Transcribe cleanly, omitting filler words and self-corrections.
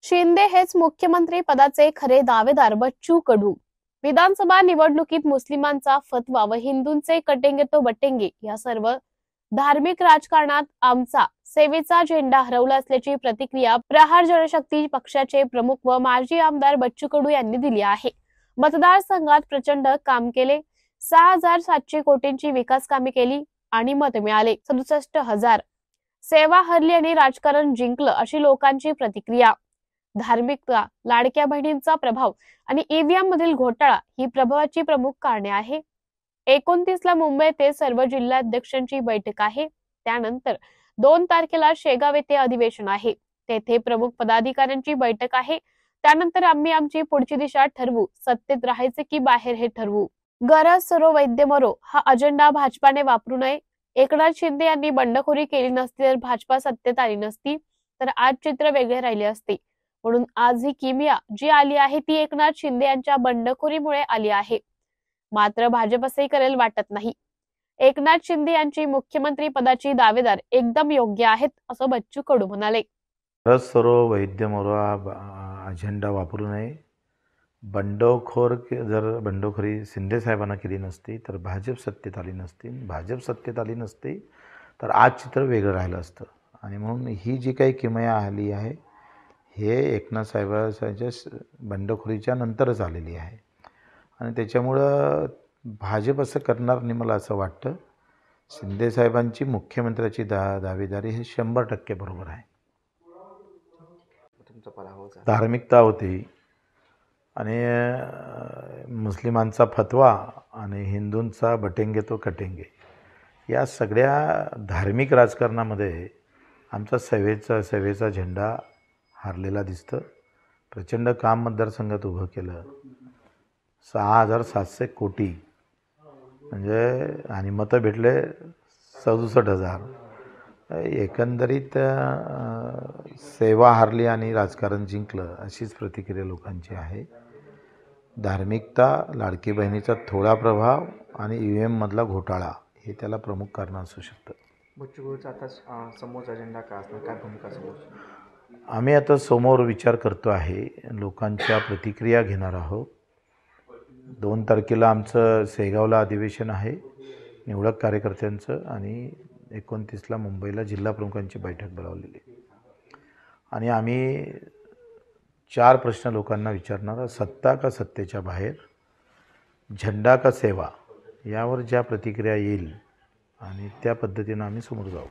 शिंदे हेच मुख्यमंत्री पदाचे खरे दावेदार बच्चू कडू। विधानसभा निवडणुकीत मुस्लिमांचा फतवा व हिंदूंचे कटेंगे तो बटेंगे या सर्व धार्मिक राजकारणात आमचा सेवेचा झेंडा हरवला असल्याची प्रतिक्रिया प्रहार जनशक्ती पक्षाचे प्रमुख व माजी आमदार बच्चू कडू यांनी दिली आहे। मतदारसंघात प्रचंड काम केले, 6,700 कोटींची विकास कामे केली आणि मत मिळाले 67,000। सेवा हरली आणि राजकारण जिंकलं अशी लोकांची प्रतिक्रिया। धार्मिकता, लाडक्या बहिणींचा प्रभाव आणि ईव्हीएम मधील घोटाळा ही प्रभावाची प्रमुख कारणे आहे। 29 ला मुंबई येथे सर्व जिल्हाध्यक्षांची बैठक आहे। त्यानंतर 2 तारखेला शेगाव येथे अधिवेशन आहे, तेथे प्रमुख पदाधिकाऱ्यांची बैठक आहे। त्यानंतर आम्ही आमची पुढची दिशा ठरवू, सत्तेत राहायचे की बाहेर हे ठरवू। गरज सरो वैद्य मरो हा अजेंडा भाजपाने वापरू नये। एकनाथ शिंदे यांनी बंडखोरी केली नसती तर भाजपा सत्तेत आली नसती, तर आज चित्र वेगळे राहिले असते। म्हणून आज ही किमया जी आली आहे ती एकनाथ शिंदे यांच्या बंडखोरीमुळे आली आहे, मात्र भाजप असे करेल वाटत नाही। एकनाथ शिंदे यांची मुख्यमंत्री पदाची दावेदार एकदम योग्य आहेत असं बच्चू कडू म्हणाले। गरज सरो वैद्य मरो हा अजेंडा वापरू नये। जर बंडखोरी शिंदे साहेबांना केली नसती तर भाजप सत्तेत आली नसती, भाजप सत्तेत आली नसती तर आज चित्र वेगळं राहिलं असतं। आणि म्हणून ही जी काही किमया आली आहे हे एकनाथ साहेबांच्या बंडखोरीच्या नंतरच आलेली आहे आणि त्याच्यामुळं भाजप असं करणार नाही मला असं वाटतं। शिंदे साहेबांची मुख्यमंत्र्याची दावेदारी हे 100% बरोबर आहे। धार्मिकता होती आणि मुस्लिमांचा फतवा आणि हिंदूंचा बटेंगे तो कटेंगे या सगळ्या धार्मिक राजकारणामध्ये आमचा सेवेचा झेंडा हारलेला दिसतं। प्रचंड काम मतदारसंघात उभं केलं, 6,700 कोटी म्हणजे आणि मतं भेटले 67,000। एकंदरीत सेवा हारली आणि राजकारण जिंकलं अशीच प्रतिक्रिया लोकांची आहे। धार्मिकता, लाडकी बहिणीचा थोडा प्रभाव आणि ईव्हीएम मधला घोटाळा हे त्याला प्रमुख कारण असू शकतं। बच्चू कडूचा आता समोरचा अजेंडा काय असणार, काय भूमिका समोर? आम्ही आता समोर विचार करतो आहे, लोकांच्या प्रतिक्रिया घेणार आहोत। 2 तारखेला आमचं शेगावला अधिवेशन आहे निवडक कार्यकर्त्यांचं आणि 29 ला मुंबईला जिल्हा प्रमुखांची बैठक बोलावलेली आणि आम्ही 4 प्रश्न लोकांना विचारणार। सत्ता का सत्तेच्या बाहेर, झेंडा का सेवा, यावर ज्या प्रतिक्रिया येईल आणि त्या पद्धतीनं आम्ही समोर जाऊ।